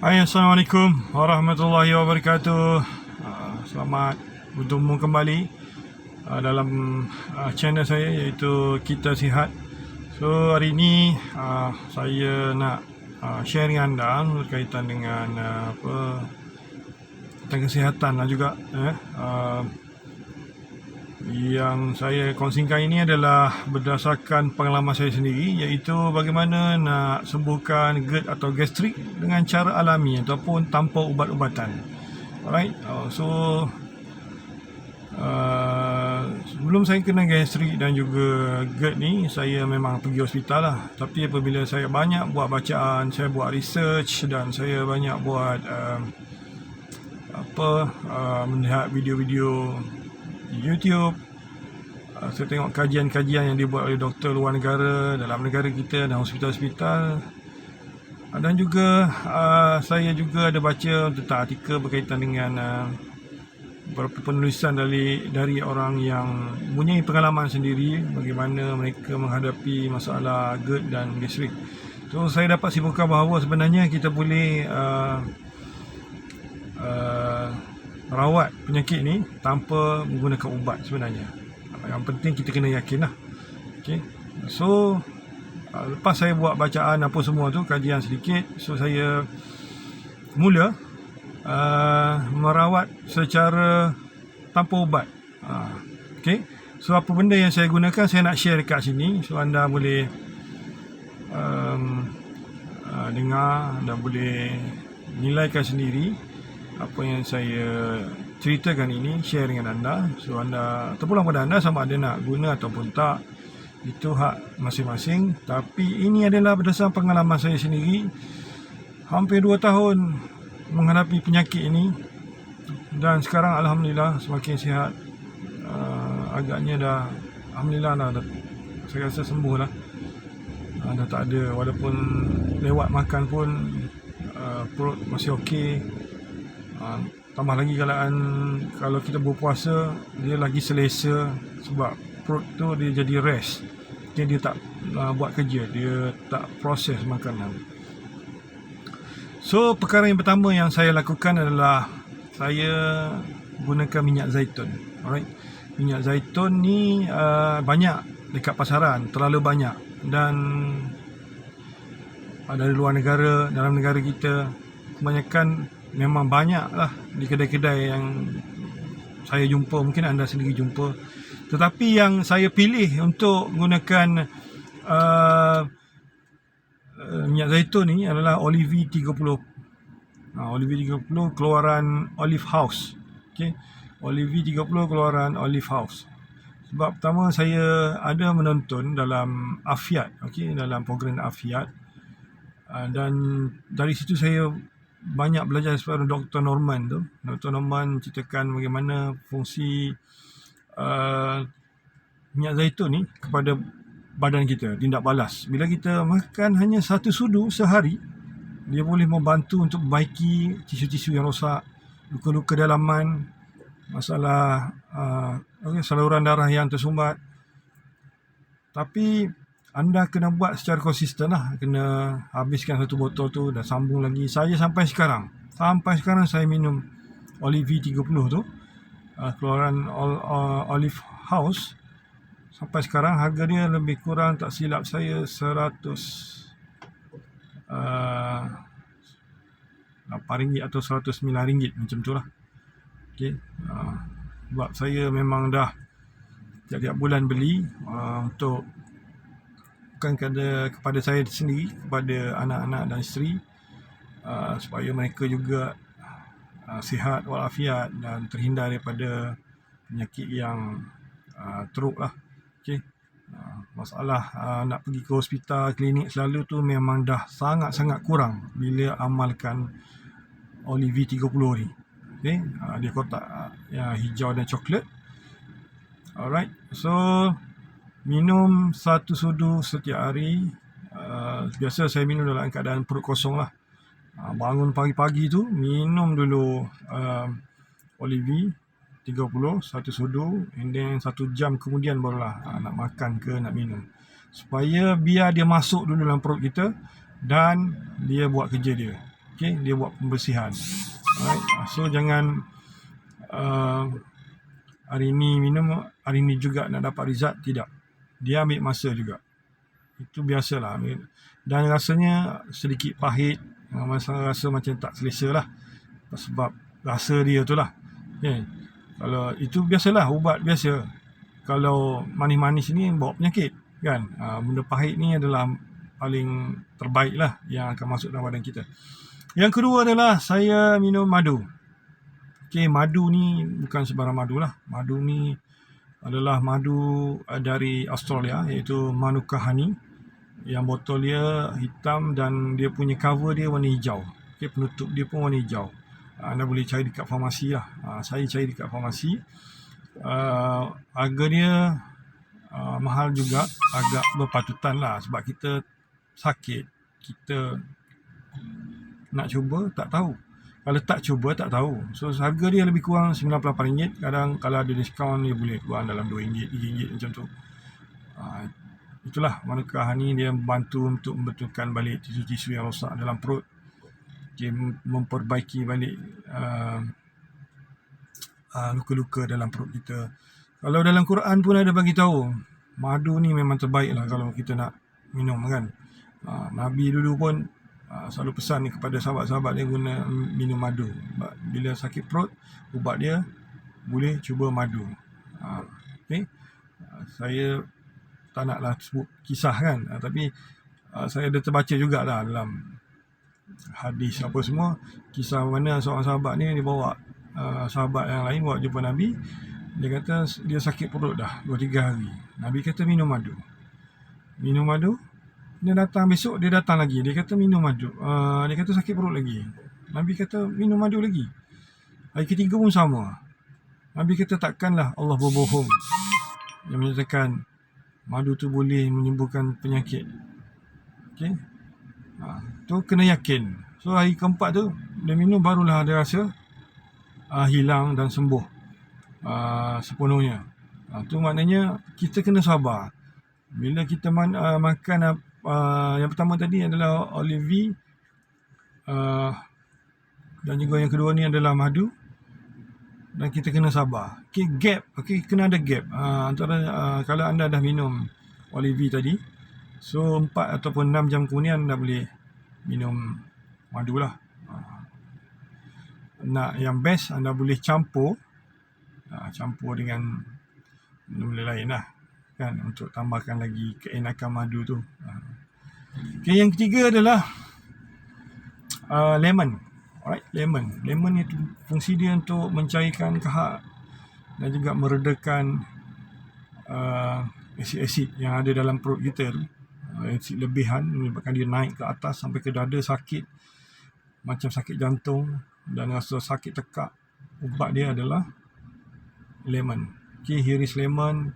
Hai, Assalamualaikum warahmatullahi wabarakatuh. Selamat bertemu kembali dalam channel saya, iaitu Kita Sihat. So hari ini saya nak share dengan anda berkaitan dengan tentang kesihatan lah juga. Yang saya kongsikan ini adalah berdasarkan pengalaman saya sendiri, iaitu bagaimana nak sembuhkan GERD atau gastrik dengan cara alami ataupun tanpa ubat-ubatan. Alright, sebelum saya kena gastrik dan juga GERD ni, saya memang pergi hospital lah. Tapi apabila saya banyak buat bacaan, saya buat research dan saya banyak buat melihat video-video di YouTube, saya tengok kajian-kajian yang dibuat oleh doktor luar negara, dalam negara kita dan hospital-hospital, dan juga saya juga ada baca tentang artikel berkaitan dengan beberapa penulisan dari orang yang mempunyai pengalaman sendiri bagaimana mereka menghadapi masalah GERD dan gastrik. So saya dapat simpulkan bahawa sebenarnya kita boleh rawat penyakit ni tanpa menggunakan ubat sebenarnya. Yang penting kita kena yakin lah. Okay. So lepas saya buat bacaan apa semua tu, kajian sedikit, so saya mula merawat secara tanpa ubat. Okay. So apa benda yang saya gunakan, saya nak share dekat sini, so anda boleh dengar dan boleh nilaikan sendiri apa yang saya ceritakan ini, share dengan anda. So anda terpulang pada anda sama ada nak guna ataupun tak, itu hak masing-masing. Tapi ini adalah berdasarkan pengalaman saya sendiri, hampir 2 tahun menghadapi penyakit ini, dan sekarang alhamdulillah semakin sihat. Agaknya dah, alhamdulillah dah, saya rasa sembuh lah. Dah tak ada, walaupun lewat makan pun perut masih okey. Tambah lagi kalau kita berpuasa, dia lagi selesa sebab perut tu dia jadi rest. Dia tak buat kerja, dia tak proses makanan. So perkara yang pertama yang saya lakukan adalah saya gunakan minyak zaitun. Alright, minyak zaitun ni banyak dekat pasaran, terlalu banyak, dan dari luar negara, dalam negara kita kebanyakan memang banyak lah di kedai-kedai yang saya jumpa, mungkin anda sendiri jumpa. Tetapi yang saya pilih untuk menggunakan minyak zaitun ni adalah Olive 30. Olive 30 keluaran Olive House. Okay. Olive 30 keluaran Olive House. Sebab pertama, saya ada menonton dalam Afiat, okay, dalam program Afiat, dan dari situ saya banyak belajar daripada Dr. Norman tu. Dr. Norman menceritakan bagaimana fungsi minyak zaitun ni kepada badan kita, tindak balas. Bila kita makan hanya 1 sudu sehari, dia boleh membantu untuk membaiki tisu-tisu yang rosak, luka-luka dalaman, masalah saluran darah yang tersumbat. Tapi anda kena buat secara konsisten lah. Kena habiskan 1 botol tu dan sambung lagi. Saya sampai sekarang saya minum Olive 30 tu, keluaran Olive House. Sampai sekarang harga dia lebih kurang, tak silap saya, 8 ringgit atau 109 ringgit, macam tu lah. Okay. Sebab saya memang dah tiap-tiap bulan beli untuk bukan kepada saya sendiri, kepada anak-anak dan isteri, supaya mereka juga sihat walafiat dan terhindar daripada penyakit yang teruk lah. Okay. Masalah nak pergi ke hospital, klinik selalu tu memang dah sangat-sangat kurang bila amalkan Olive 30 ni. Okay. Dia kotak yang hijau dan coklat. Alright, so minum 1 sudu setiap hari. Biasa saya minum dalam keadaan perut kosong lah. Bangun pagi-pagi tu minum dulu Olive 30 1 sudu, and then 1 jam kemudian barulah nak makan ke nak minum, supaya biar dia masuk dulu dalam perut kita dan dia buat kerja dia. Okay, dia buat pembersihan. Alright, so jangan hari ni minum, hari ni juga nak dapat result, tidak. Dia ambil masa juga. Itu biasalah. Dan rasanya sedikit pahit, rasa macam tak selesa lah. Sebab rasa dia tu lah. Okay. Kalau itu biasalah, ubat biasa. Kalau manis-manis ni bawa penyakit, kan. Benda pahit ni adalah paling terbaik lah yang akan masuk dalam badan kita. Yang kedua adalah saya minum madu. Okay, madu ni bukan sebarang madu lah. Madu ni adalah madu dari Australia, iaitu Manuka Honey. Yang botol dia hitam dan dia punya cover dia warna hijau. Okay, penutup dia pun warna hijau. Anda boleh cari dekat farmasi lah. Saya cari dekat farmasi. Harga dia mahal juga, agak berpatutan lah. Sebab kita sakit, kita nak cuba tak tahu. Kalau tak cuba tak tahu. So harga dia lebih kurang RM98. Kadang kalau ada diskaun dia boleh kurang dalam RM2, RM3 macam tu. Itulah Manuka Honey, dia membantu untuk membetulkan balik tisu-tisu yang rosak dalam perut. Dia memperbaiki balik luka-luka dalam perut kita. Kalau dalam Quran pun ada bagi tahu, madu ni memang terbaik lah kalau kita nak minum, kan. Nabi dulu pun selalu pesan ni kepada sahabat-sahabat dia guna minum madu. Bila sakit perut, ubat dia boleh cuba madu. Okay. Saya tak naklah sebut kisah, kan. Tapi saya ada terbaca jugalah dalam hadis apa semua, kisah mana seorang sahabat ni dia bawa sahabat yang lain bawa jumpa Nabi. Dia kata dia sakit perut dah 2-3 hari. Nabi kata minum madu. Minum madu. Dia datang besok, dia datang lagi. Dia kata minum madu. Dia kata sakit perut lagi. Nabi kata minum madu lagi. Hari ketiga pun sama. Nabi kata takkanlah Allah berbohong yang menyatakan madu tu boleh menyembuhkan penyakit. Okay. Tu kena yakin. So hari keempat tu dia minum, barulah dia rasa hilang dan sembuh sepenuhnya. Tu maknanya kita kena sabar. Bila kita makan yang pertama tadi adalah olive, dan juga yang kedua ni adalah madu, dan kita kena sabar. Okay, gap. Okay, kena ada gap antara kalau anda dah minum olive tadi, so 4 ataupun 6 jam kemudian anda boleh minum madu lah. Nak yang best, anda boleh campur dengan benda lain lah, kan, untuk tambahkan lagi keenakan madu tu. Okay, yang ketiga adalah lemon. Alright, lemon itu fungsi dia untuk mencairkan kahak dan juga meredakan asid-asid yang ada dalam perut kita tu. Asid lebihan menyebabkan dia naik ke atas sampai ke dada, sakit macam sakit jantung dan rasa sakit tekak. Ubat dia adalah lemon. Okay, hiris lemon.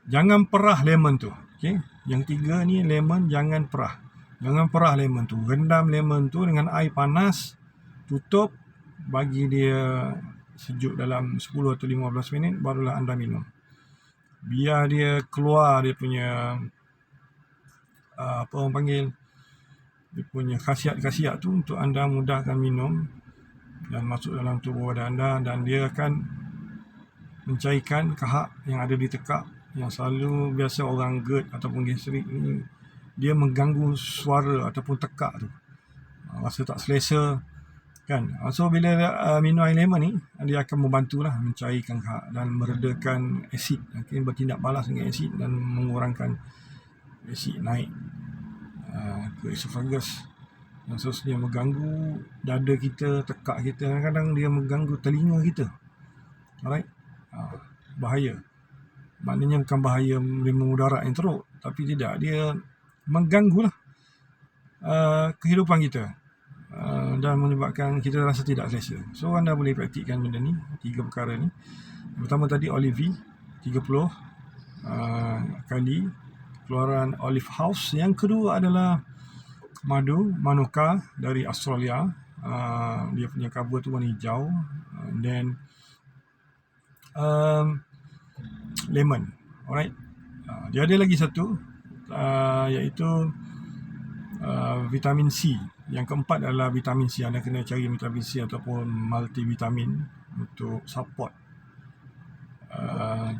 Jangan perah lemon tu. Okay, yang tiga ni lemon jangan perah. Jangan perah lemon tu. Rendam lemon tu dengan air panas, tutup, bagi dia sejuk dalam 10 atau 15 minit, barulah anda minum. Biar dia keluar dia punya apa orang panggil, dia punya khasiat-khasiat tu untuk anda mudahkan minum dan masuk dalam tubuh badan anda, dan dia akan mencairkan kahak yang ada di tekak, yang selalu biasa orang GERD ataupun gastrik ni, dia mengganggu suara ataupun tekak tu, rasa tak selesa, kan. So bila minum air lemon ni, dia akan membantulah mencairkan kahak dan meredakan asid. Okay, bertindak balas dengan asid dan mengurangkan asid naik ke esophagus, dan seterusnya mengganggu dada kita, tekak kita. Kadang-kadang dia mengganggu telinga kita. Alright, bahaya. Maknanya bukan bahaya memudarat yang teruk, tapi tidak, dia mengganggulah kehidupan kita dan menyebabkan kita rasa tidak selesa. So anda boleh praktikkan benda ni, 3 perkara ni. Yang pertama tadi olive 30 kali keluaran Olive House. Yang kedua adalah madu Manuka dari Australia. Dia punya cover tu warna hijau. Then lemon. Alright. Dia ada lagi satu, iaitu vitamin C. Yang keempat adalah vitamin C. Anda kena cari vitamin C ataupun multivitamin untuk support,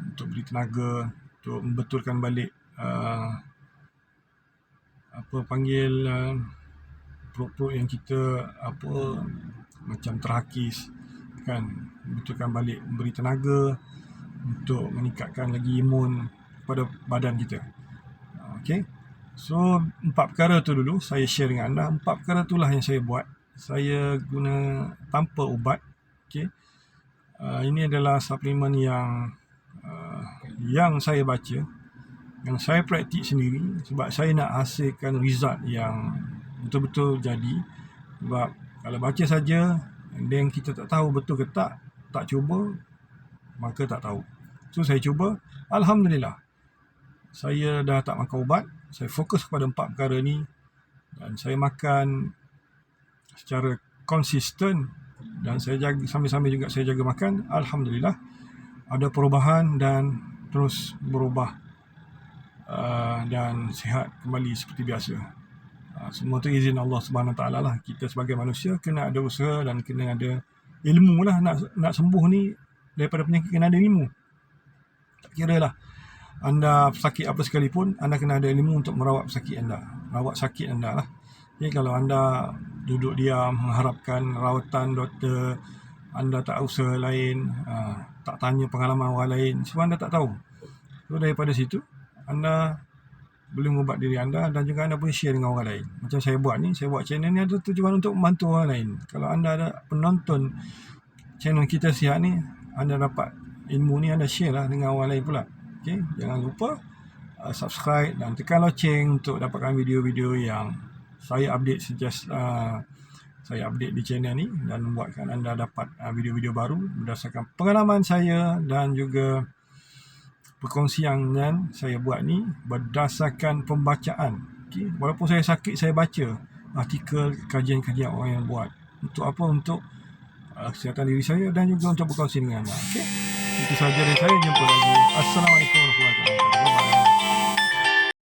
untuk beri tenaga, untuk membetulkan balik perut-perut yang kita macam terhakis kan, betulkan balik, memberi tenaga untuk meningkatkan lagi imun pada badan kita. Okey. So 4 perkara tu dulu saya share dengan anda. 4 perkara itulah yang saya buat. Saya guna tanpa ubat. Okey. Ini adalah suplemen yang saya baca, yang saya praktik sendiri, sebab saya nak hasilkan result yang betul-betul jadi. Sebab kalau baca saja dan kita tak tahu betul ke tak cuba, maka tak tahu. So saya cuba, alhamdulillah saya dah tak makan ubat. Saya fokus kepada 4 perkara ni dan saya makan secara konsisten dan saya jaga, sambil-sambil juga saya jaga makan. Alhamdulillah ada perubahan dan terus berubah dan sihat kembali seperti biasa. Semua tu izin Allah Subhanahu Wa Taala lah. Kita sebagai manusia kena ada usaha dan kena ada ilmu lah. Nak sembuh ni daripada penyakit kena ada ilmu. Tak kira lah anda sakit apa sekalipun, anda kena ada ilmu untuk merawat sakit anda lah. Jadi kalau anda duduk diam mengharapkan rawatan doktor, anda tak usaha lain, tak tanya pengalaman orang lain, sebab anda tak tahu. So daripada situ anda boleh mengubah diri anda dan juga anda boleh share dengan orang lain. Macam saya buat ni, saya buat channel ni ada tujuan untuk membantu orang lain. Kalau anda ada penonton channel Kita Sihat ni, anda dapat ilmu ni, anda share lah dengan orang lain pula. Okay? Jangan lupa subscribe dan tekan loceng untuk dapatkan video-video yang saya update saya update di channel ni dan membuatkan anda dapat video-video baru berdasarkan pengalaman saya dan juga perkongsian yang saya buat ni berdasarkan pembacaan. Okay? Walaupun saya sakit, saya baca artikel, kajian-kajian orang yang buat. Untuk apa? Untuk kesihatan diri saya dan juga untuk berkongsi dengan anda. Okay? Itu sahaja dari saya. Jumpa lagi. Assalamualaikum warahmatullahi wabarakatuh. Bye-bye.